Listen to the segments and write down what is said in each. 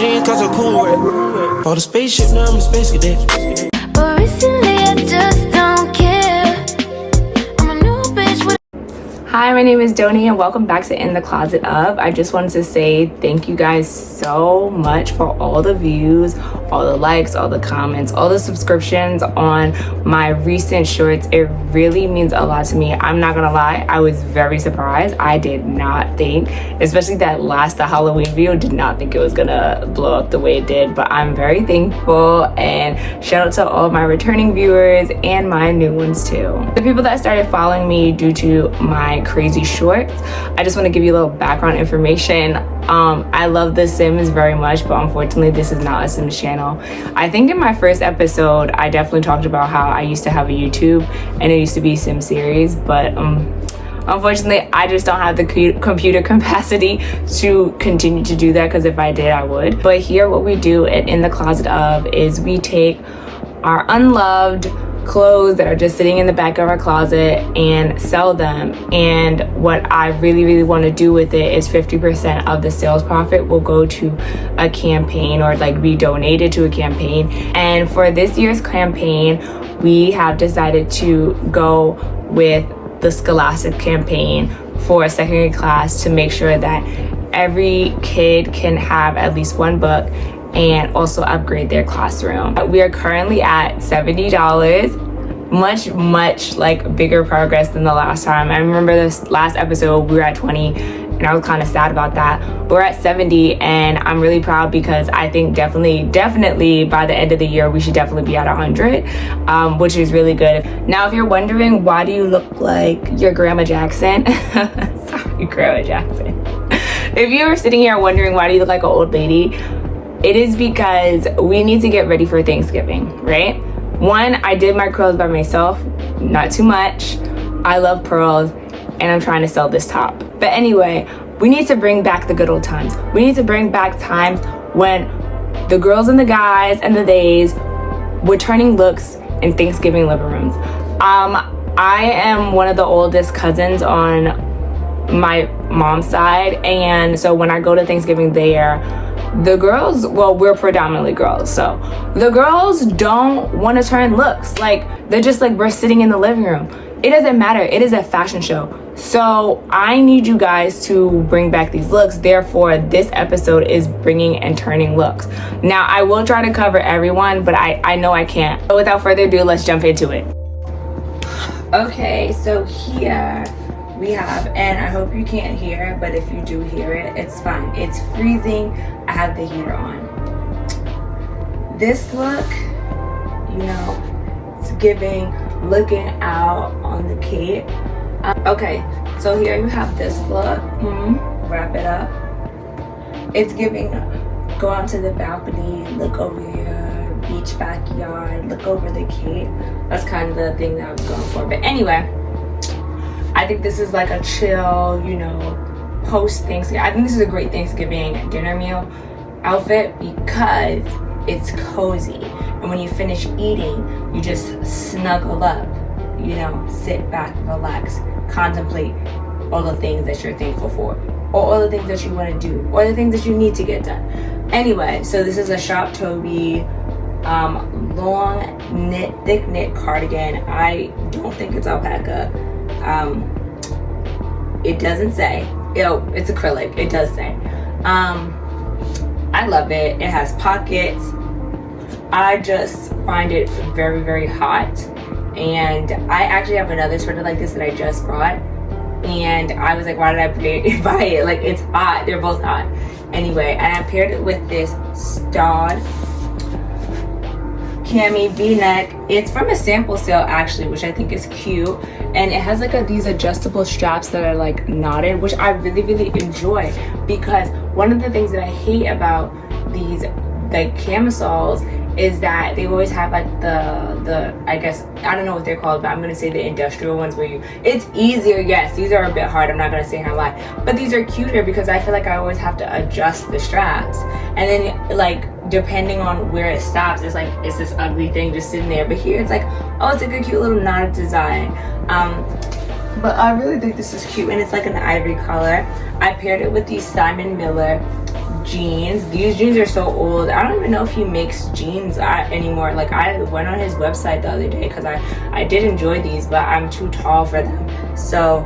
jeans cause I'm cool with it. Bought a spaceship, now I'm a space cadet. But recently I just don't care. I'm a new bitch with. Hi, my name is Donā and welcome back to In the Closet Of. I just wanted to say thank you guys so much for all the views, all the likes, all the comments, all the subscriptions on my recent shorts. It really means a lot to me. I'm not gonna lie, I was very surprised. I did not think, especially that the Halloween video, did not think it was gonna blow up the way it did, but I'm very thankful, and shout out to all my returning viewers and my new ones too. The people that started following me due to my crazy shorts, I just want to give you a little background information. I love The Sims very much, but unfortunately this is not a Sims channel. I think in my first episode I definitely talked about how I used to have a YouTube and it used to be Sim series, but unfortunately I just don't have the computer capacity to continue to do that, because if I did I would. But here what we do at In the Closet Of is we take our unloved clothes that are just sitting in the back of our closet and sell them, and what I really want to do with it is 50% of the sales profit will go to a campaign, or like be donated to a campaign. And for this year's campaign we have decided to go with the Scholastic campaign for a secondary class, to make sure that every kid can have at least one book and also upgrade their classroom. We are currently at $70, much like bigger progress than the last time. I remember this last episode we were at 20 and I was kind of sad about that. We're at 70 and I'm really proud, because I think definitely by the end of the year we should definitely be at 100, which is really good. Now if you're wondering, why do you look like your Grandma Jackson? Sorry, Grandma Jackson. If you were sitting here wondering why do you look like an old lady, it is because we need to get ready for Thanksgiving, right? One, I did my curls by myself, not too much. I love pearls and I'm trying to sell this top. But anyway, we need to bring back the good old times. We need to bring back times when the girls and the guys and the theys were turning looks in Thanksgiving living rooms. I am one of the oldest cousins on my mom's side, and so when I go to Thanksgiving there, the girls, well, we're predominantly girls, so the girls don't want to turn looks. Like, they're just like, we're sitting in the living room. It doesn't matter, it is a fashion show. So I need you guys to bring back these looks. Therefore, this episode is bringing and turning looks. Now, I will try to cover everyone, but I know I can't. So without further ado, let's jump into it. Okay, so here we have, and I hope you can't hear, but if you do hear it, it's fine. It's freezing. I have the heater on. This look, you know, it's giving looking out on the Cape. Okay, so here you have this look. Wrap it up. It's giving go out to the balcony, look over your beach backyard, look over the Cape. That's kind of the thing that I was going for. But anyway, I think this is like a chill, you know, post Thanksgiving. I think this is a great Thanksgiving dinner meal outfit because it's cozy. And when you finish eating, you just snuggle up, you know, sit back, relax, contemplate all the things that you're thankful for, or all the things that you want to do, or the things that you need to get done. Anyway, so this is a Shop Toby long knit, thick knit cardigan. I don't think it's alpaca. It doesn't say. It's acrylic. It does say. I love it. It has pockets. I just find it very hot, and I actually have another sweater like this that I just bought, and I was like, why did I buy it? Like, it's hot. They're both hot. Anyway, and I paired it with this Stod cami v-neck. It's from a sample sale actually, which I think is cute, and it has like these adjustable straps that are like knotted, which I really enjoy, because one of the things that I hate about these like camisoles is that they always have like the I guess, I don't know what they're called, but I'm gonna say the industrial ones where it's easier. Yes, these are a bit hard, I'm not gonna say how lie, but these are cuter because I feel like I always have to adjust the straps, and then like depending on where it stops, it's like it's this ugly thing just sitting there. But here it's like, oh, it's like a cute little knotted design. But I really think this is cute, and it's like an ivory color. I paired it with these Simon Miller jeans. These jeans are so old. I don't even know if he makes jeans anymore. Like, I went on his website the other day because I did enjoy these, but I'm too tall for them. So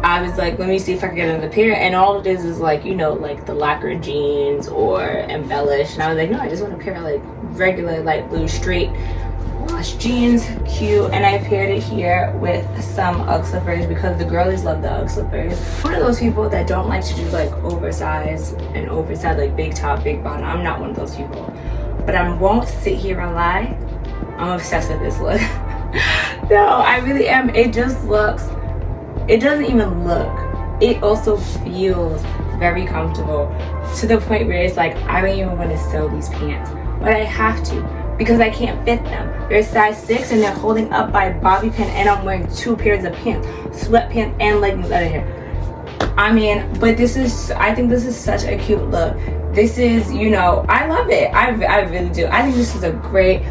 I was like, let me see if I can get another pair. And all it is like, you know, like the lacquer jeans or embellished. And I was like, no, I just want a pair of like regular light blue straight wash jeans, cute. And I paired it here with some Ugg slippers because the girlies love the Ugg slippers. One of those people that don't like to do like oversized like big top, big bottom. I'm not one of those people, but I won't sit here and lie. I'm obsessed with this look. No, I really am. It just looks, it doesn't even look, it also feels very comfortable to the point where it's like I don't even want to sew these pants, but I have to because I can't fit them. They're size 6 and they're holding up by a bobby pin, and I'm wearing 2 pairs of pants, sweatpants and leggings under here. I mean, but this is, I think this is such a cute look. This is, you know, I love it. I really do. I think this is a great,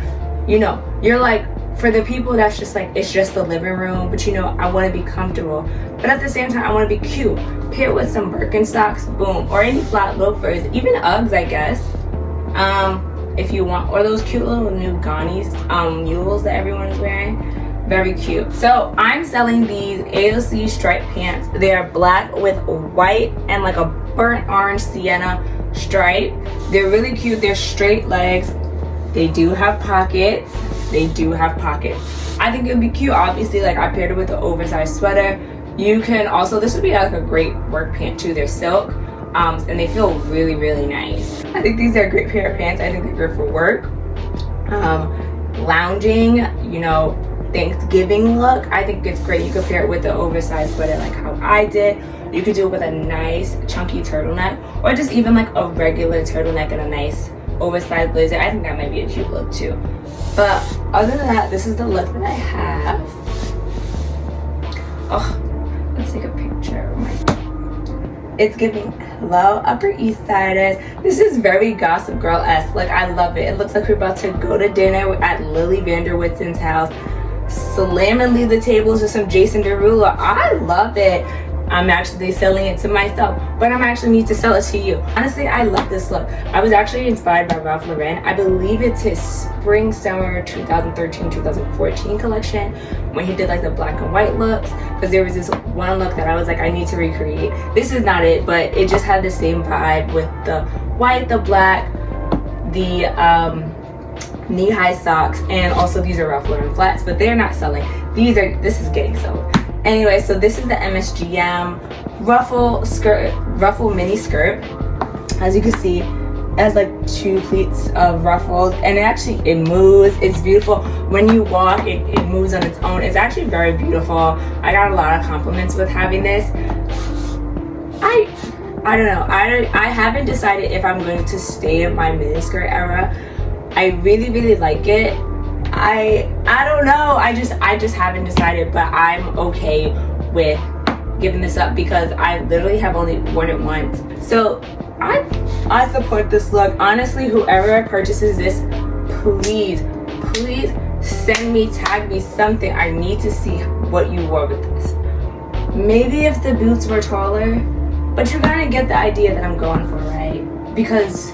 you know, you're like, for the people that's just like, it's just the living room, but you know, I want to be comfortable, but at the same time I want to be cute. Pair with some Birkenstocks, boom, or any flat loafers, even Uggs, I guess, if you want, or those cute little new Ghani's mules that everyone is wearing. Very cute. So I'm selling these AOC striped pants. They are black with white and like a burnt orange sienna stripe. They're really cute. They're straight legs. They do have pockets. They do have pockets. I think it would be cute. Obviously, like I paired it with an oversized sweater. You can also, this would be like a great work pant too. They're silk, and they feel really, really nice. I think these are a great pair of pants. I think they're good for work, lounging, you know, Thanksgiving look. I think it's great. You could pair it with the oversized sweater like how I did. You could do it with a nice chunky turtleneck, or just even like a regular turtleneck and a nice oversized blazer. I think that might be a cute look too. But other than that, this is the look that I have. Oh, let's take a picture of my, it's giving hello Upper East Siders. This is very Gossip Girl-esque. Like, I love it. It looks like we're about to go to dinner at Lily Vanderwitzen's house, slam and leave the tables with some Jason Derulo. I love it. I'm actually selling it to myself, but I'm actually need to sell it to you. Honestly, I love this look. I was actually inspired by Ralph Lauren. I believe it's his spring summer 2013-2014 collection when he did like the black and white looks, because there was this one look that I was like, I need to recreate. This is not it, but it just had the same vibe with the white, the black, the knee-high socks, and also these are Ralph Lauren flats, but they're not selling. This is getting sold. Anyway, so this is the MSGM ruffle mini skirt. As you can see, it has like 2 pleats of ruffles, and it moves. It's beautiful. When you walk, it moves on its own. It's actually very beautiful. I got a lot of compliments with having this. I don't know. I haven't decided if I'm going to stay in my mini skirt era. I really, really like it. I don't know. I just haven't decided, but I'm okay with giving this up because I literally have only worn it once. So I support this look. Honestly, whoever purchases this, please send me, tag me something. I need to see what you wore with this. Maybe if the boots were taller, but you're gonna get the idea that I'm going for, right? Because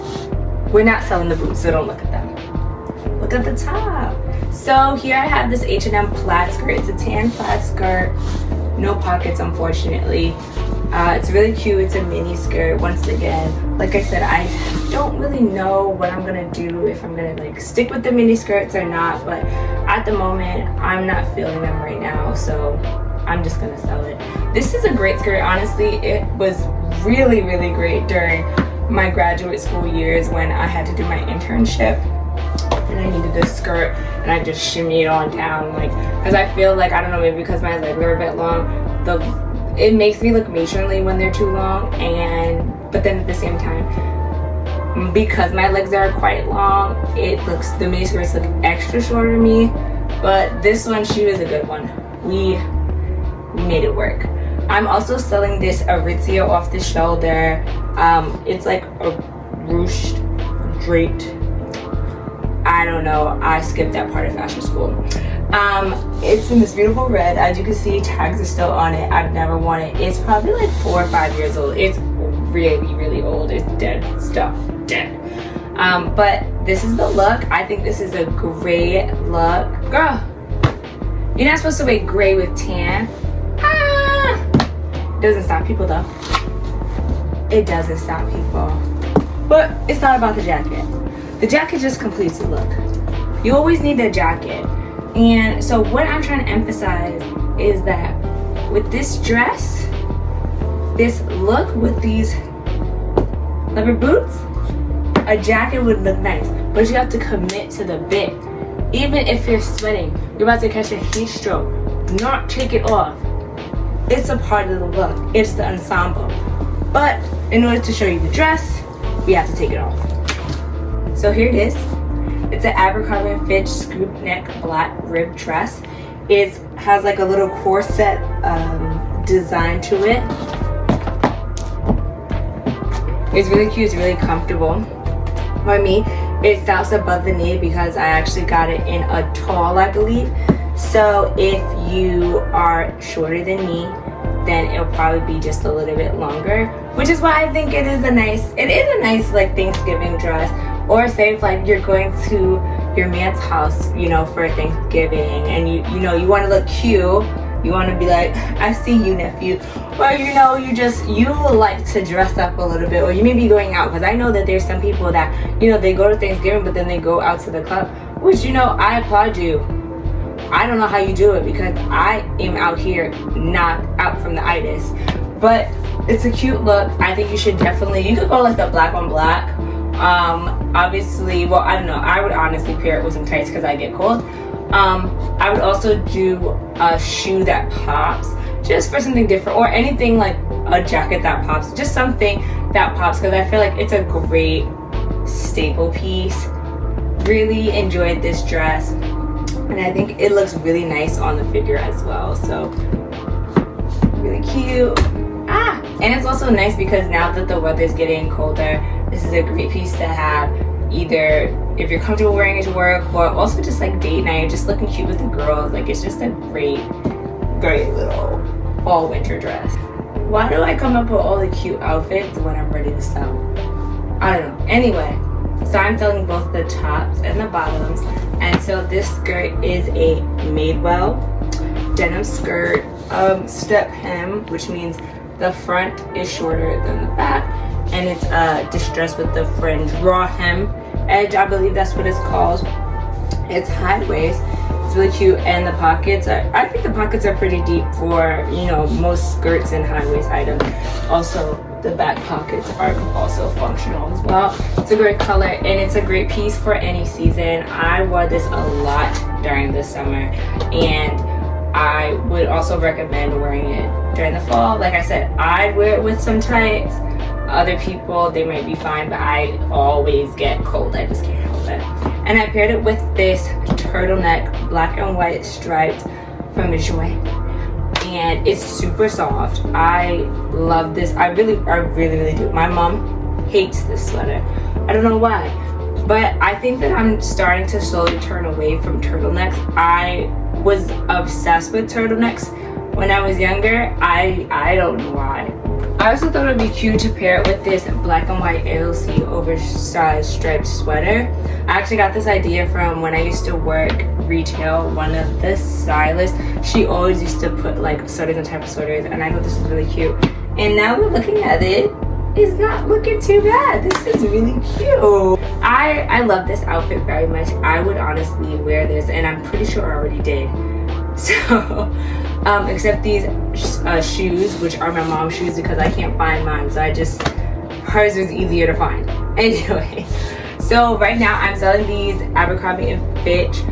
we're not selling the boots, so don't look at them. Look at the top. So here I have this H&M plaid skirt. It's a tan plaid skirt, no pockets unfortunately. It's really cute. It's a mini skirt. Once again, like I said, I don't really know what I'm gonna do, if I'm gonna like stick with the mini skirts or not, but at the moment I'm not feeling them right now, so I'm just gonna sell it. This is a great skirt. Honestly, it was really, really great during my graduate school years when I had to do my internship and I needed this skirt, and I just shimmy it on down, like, because I feel like, I don't know, maybe because my legs are a bit long, it makes me look matronly when they're too long, but then at the same time, because my legs are quite long, the mini skirts look extra short on me. But this one, she was a good one. We made it work. I'm also selling this Aritzia off the shoulder. It's like a ruched, draped, I don't know, I skipped that part of fashion school. It's in this beautiful red. As you can see, tags are still on it. I've never worn it. It's probably like 4 or 5 years old. It's really, really old. There's dead stuff, dead. But this is the look. I think this is a great look. Girl, you're not supposed to wear gray with tan. Doesn't stop people though. It doesn't stop people. But it's not about the jacket. The jacket just completes the look. You always need a jacket. And so what I'm trying to emphasize is that with this dress, this look with these leather boots, a jacket would look nice, but you have to commit to the bit. Even if you're sweating, you're about to catch a heat stroke, not take it off. It's a part of the look. It's the ensemble. But in order to show you the dress, we have to take it off. So here it is. It's an Abercrombie & Fitch scoop neck black rib dress. It has like a little corset design to it. It's really cute. It's really comfortable. For me, it stops above the knee because I actually got it in a tall, I believe. So if you are shorter than me, then it'll probably be just a little bit longer, which is why I think it is a nice like Thanksgiving dress. Or say if like you're going to your man's house, you know, for Thanksgiving, and you want to look cute, you want to be like, I see you, nephew. Or you know, you like to dress up a little bit, or you may be going out, because I know that there's some people that, you know, they go to Thanksgiving but then they go out to the club, which, you know, I applaud you. I don't know how you do it because I am out here knocked out from the itis. But it's a cute look. I think you should definitely, you could go like the black on black. Obviously, well, I don't know, I would honestly pair it with some tights because I get cold. I would also do a shoe that pops, just for something different, or anything like a jacket that pops, just something that pops, because I feel like it's a great staple piece. Really enjoyed this dress, and I think it looks really nice on the figure as well. So really cute. And it's also nice because now that the weather's getting colder, this is a great piece to have, either if you're comfortable wearing it to work, or also just like date night, just looking cute with the girls. Like, it's just a great little fall winter dress. Why do I come up with all the cute outfits when I'm ready to sell? I don't know. Anyway, so I'm selling both the tops and the bottoms. And so this skirt is a Madewell denim skirt, step hem, which means the front is shorter than the back, and it's distressed with the fringe raw hem edge, I believe that's what it's called. It's high waist. It's really cute, and the pockets I think the pockets are pretty deep for, you know, most skirts and high waist items. Also, the back pockets are also functional as well. It's a great color, and it's a great piece for any season. I wore this a lot during the summer, and I would also recommend wearing it during the fall. Like I said, I'd wear it with some tights. Other people, they might be fine, but I always get cold. I just can't help it. And I paired it with this turtleneck, black and white striped from Joy. And it's super soft. I love this. I really do. My mom hates this sweater. I don't know why. But I think that I'm starting to slowly turn away from turtlenecks. I was obsessed with turtlenecks when I was younger. I don't know why. I also thought it would be cute to pair it with this black and white AOC oversized striped sweater. I actually got this idea from when I used to work retail. One of the stylists, she always used to put like certain type of sweaters, and I thought this was really cute. And now we're looking at it, it's not looking too bad. This is really cute. I love this outfit very much. I would honestly wear this, and I'm pretty sure I already did. So, except these shoes, which are my mom's shoes because I can't find mine, so hers was easier to find. Anyway, so right now I'm selling these Abercrombie & Fitch.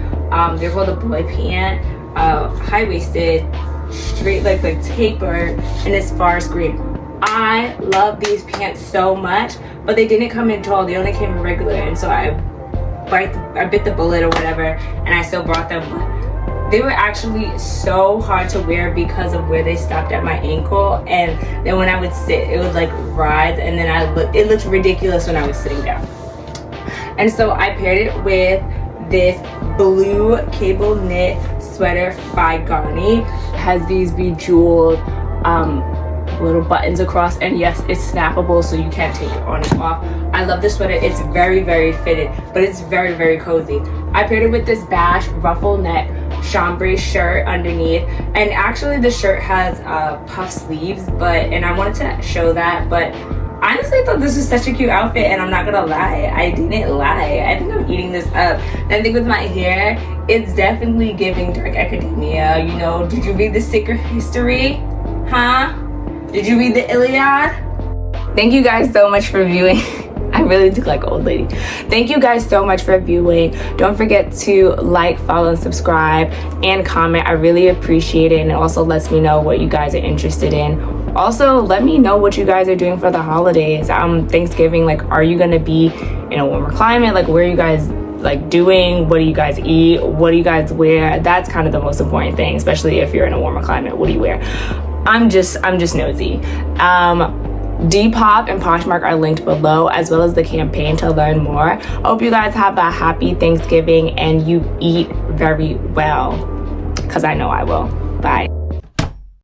They're called a boy pant, high-waisted, straight like taper, and it's forest green. I love these pants so much, but they didn't come in tall. They only came in regular, and so I bit the bullet or whatever, and I still brought them. They were actually so hard to wear because of where they stopped at my ankle, and then when I would sit, it would like rise, and then it looked ridiculous when I was sitting down. And so I paired it with this blue cable knit sweater by Garni. It has these bejeweled little buttons across, and yes, it's snappable, so you can't take it on and off. I love this sweater. It's very, very fitted, but it's very, very cozy. I paired it with this Bash ruffle neck chambray shirt underneath, and actually the shirt has puff sleeves, and I wanted to show that, but honestly I thought this was such a cute outfit, and I'm not gonna lie, I didn't lie. I think I'm eating this up. And I think with my hair, it's definitely giving dark academia. You know, did you read the Secret History? Huh? Did you read the Iliad? Thank you guys so much for viewing. I really look like an old lady. Thank you guys so much for viewing. Don't forget to like, follow, and subscribe, and comment. I really appreciate it, and it also lets me know what you guys are interested in. Also, let me know what you guys are doing for the holidays. Thanksgiving, like, are you gonna be in a warmer climate? Like, where are you guys like doing? What do you guys eat? What do you guys wear? That's kind of the most important thing, especially if you're in a warmer climate. What do you wear? I'm just nosy. Depop and Poshmark are linked below, as well as the campaign to learn more. I hope you guys have a happy Thanksgiving and you eat very well, because I know I will. Bye.